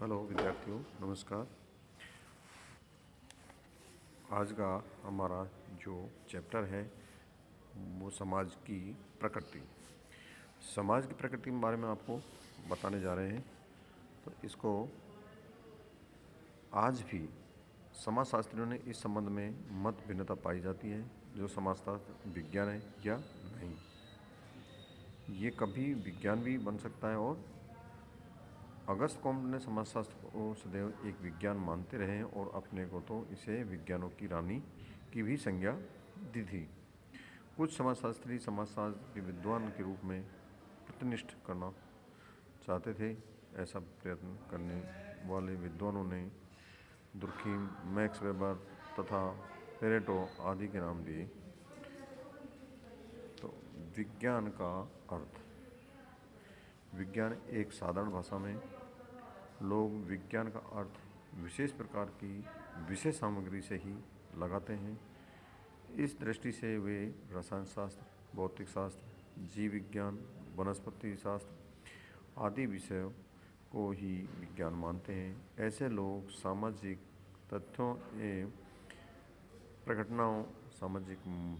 Hello विद्यार्थियों, नमस्कार। आज का हमारा जो चैप्टर है वो समाज की प्रकृति। समाज की प्रकृति के बारे में आपको बताने जा रहे हैं। तो इसको आज भी समाजशास्त्रियों ने इस संबंध में मत भिन्नता पाई जाती है, जो समाजशास्त्र विज्ञान है या नहीं। ये कभी विज्ञान भी बन सकता है और अगस्त कॉम्टे ने समाजशास्त्र को सदैव एक विज्ञान मानते रहे और अपने को तो इसे विज्ञानों की रानी की भी संज्ञा दी थी। कुछ समाजशास्त्री समाजशास्त्र के विद्वान के रूप में प्रतिनिष्ठ करना चाहते थे। ऐसा प्रयत्न करने वाले विद्वानों ने दुर्खीम, मैक्स वेबर तथा पेरेटो आदि के नाम दिए। तो विज्ञान का अर्थ। विज्ञान एक साधारण भाषा में लोग विज्ञान का अर्थ विशेष प्रकार की विषय सामग्री से ही लगाते हैं। इस दृष्टि से वे रसायन शास्त्र, भौतिक शास्त्र, जीव विज्ञान, वनस्पति शास्त्र आदि विषयों को ही विज्ञान मानते हैं। ऐसे लोग सामाजिक तथ्यों एवं प्रघटनाओं, सामाजिक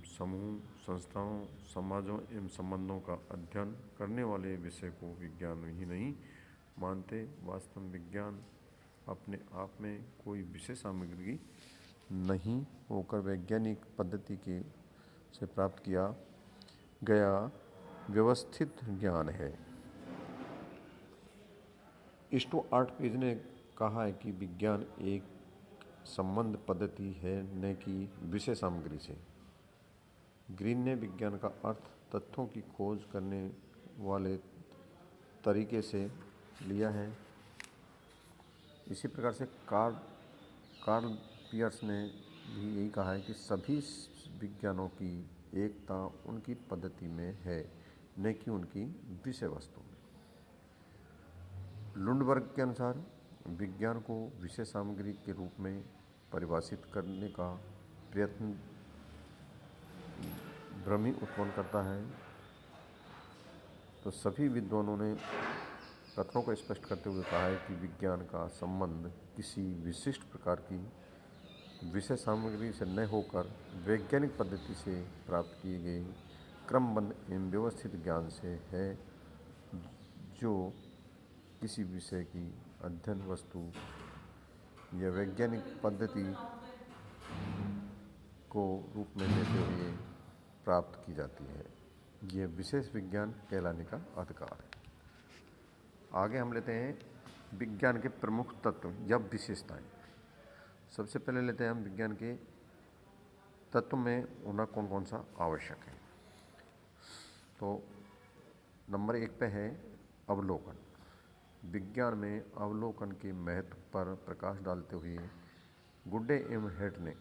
समूह, संस्थाओं, समाजों एवं संबंधों का अध्ययन करने वाले विषय को विज्ञान ही नहीं मानते। वास्तव में विज्ञान अपने आप में कोई विशेष सामग्री नहीं होकर वैज्ञानिक पद्धति के से प्राप्त किया गया व्यवस्थित ज्ञान है। स्टुअर्ट पेज ने कहा है कि विज्ञान एक संबंध पद्धति है, न कि विषय सामग्री से। ग्रीन ने विज्ञान का अर्थ तथ्यों की खोज करने वाले तरीके से लिया है। इसी प्रकार से कार्ल पियर्स ने भी यही कहा है कि सभी विज्ञानों की एकता उनकी पद्धति में है, न कि उनकी विषय वस्तु में। लुंडबर्ग के अनुसार विज्ञान को विषय सामग्री के रूप में परिभाषित करने का प्रयत्न भ्रम ही उत्पन्न करता है। तो सभी विद्वानों ने कथनों को स्पष्ट करते हुए कहा है कि विज्ञान का संबंध किसी विशिष्ट प्रकार की विषय सामग्री से न होकर वैज्ञानिक पद्धति से प्राप्त किए गए क्रमबद्ध एवं व्यवस्थित ज्ञान से है, जो किसी विषय की अध्ययन वस्तु या वैज्ञानिक पद्धति को रूप में लेते हुए प्राप्त की जाती है। यह विशेष विज्ञान कहलाने का अधिकार है। आगे हम लेते हैं विज्ञान के प्रमुख तत्व या विशेषताएं। सबसे पहले लेते हैं हम विज्ञान के तत्व में होना कौन कौन सा आवश्यक है। तो नंबर 1 पे है अवलोकन। विज्ञान में अवलोकन के महत्व पर प्रकाश डालते हुए गुड्डे एवं हेड ने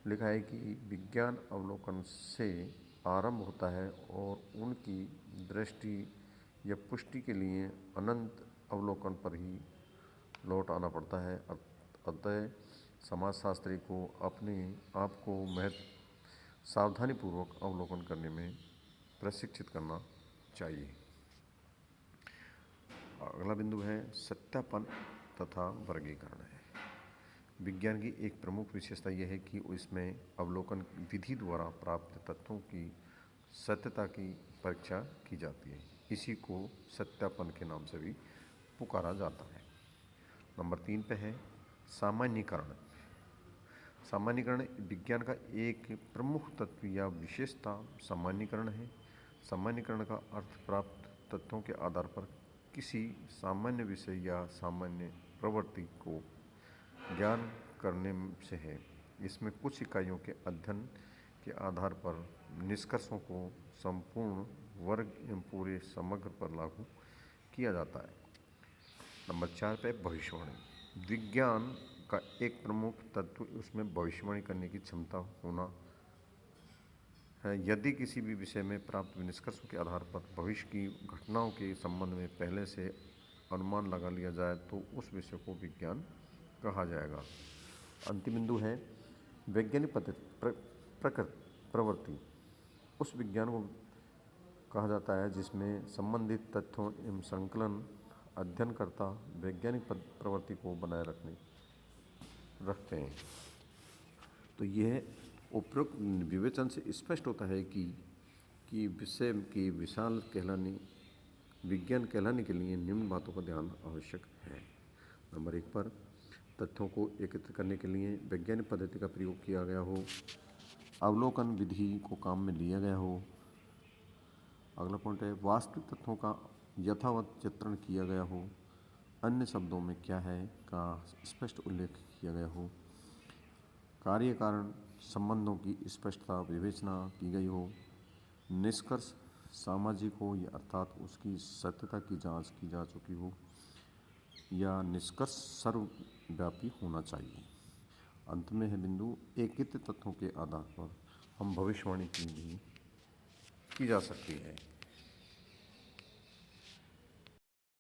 लिखा है कि विज्ञान अवलोकन से आरंभ होता है और उनकी दृष्टि या पुष्टि के लिए अनंत अवलोकन पर ही लौट आना पड़ता है। अतः समाजशास्त्री को अपने आप को सावधानीपूर्वक अवलोकन करने में प्रशिक्षित करना चाहिए। अगला बिंदु है सत्यापन तथा वर्गीकरण है। विज्ञान की एक प्रमुख विशेषता यह है कि इसमें अवलोकन विधि द्वारा प्राप्त तथ्यों की सत्यता की परीक्षा की जाती है। इसी को सत्यापन के नाम से भी पुकारा जाता है। नंबर 3 पे है सामान्यीकरण। सामान्यीकरण विज्ञान का एक प्रमुख तत्व या विशेषता सामान्यीकरण है। सामान्यीकरण का अर्थ प्राप्त तथ्यों के आधार पर किसी सामान्य विषय या सामान्य प्रवृत्ति को ज्ञान करने से है। इसमें कुछ इकाइयों के अध्ययन के आधार पर निष्कर्षों को संपूर्ण वर्ग एवं पूरे समग्र पर लागू किया जाता है। नंबर 4 पे भविष्यवाणी। विज्ञान का एक प्रमुख तत्व उसमें भविष्यवाणी करने की क्षमता होना है। यदि किसी भी विषय में प्राप्त निष्कर्षों के आधार पर भविष्य की घटनाओं के संबंध में पहले से अनुमान लगा लिया जाए तो उस विषय को विज्ञान कहा जाएगा। अंतिम बिंदु है वैज्ञानिक प्रवृत्ति। उस विज्ञान को कहा जाता है जिसमें संबंधित तथ्यों एवं संकलन अध्ययनकर्ता वैज्ञानिक प्रवृत्ति को बनाए रखते हैं। तो यह उपरोक्त विवेचन से स्पष्ट होता है कि विषय की विशाल विज्ञान कहलाने के लिए निम्न बातों का ध्यान आवश्यक है। नंबर 1 पर तथ्यों को एकत्रित करने के लिए वैज्ञानिक पद्धति का प्रयोग किया गया हो, अवलोकन विधि को काम में लिया गया हो। अगला पॉइंट है वास्तविक तथ्यों का यथावत चित्रण किया गया हो, अन्य शब्दों में क्या है का स्पष्ट उल्लेख किया गया हो, कार्य कारण संबंधों की स्पष्टता विवेचना की गई हो, निष्कर्ष सामाजिक हो या अर्थात उसकी सत्यता की जांच की जा चुकी हो, या निष्कर्ष सर्वव्यापी होना चाहिए। अंत में है बिंदु एकत्रित तथ्यों के आधार पर हम भविष्यवाणी की जा सकती है।